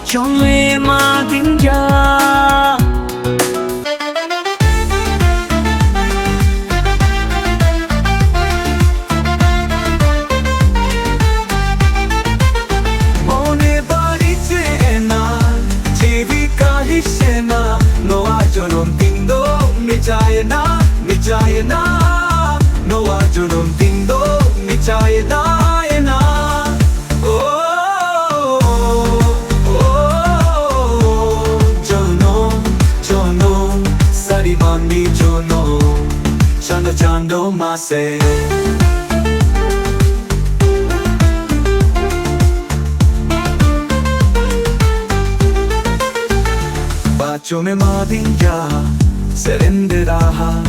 Bacione madingja Mone barite ena Chevi kahishena Noa jonon tindo Nichayena Noa jonon tindo Nichayena Mandi jono, chando mase. Bacio me madinja, serenderaha.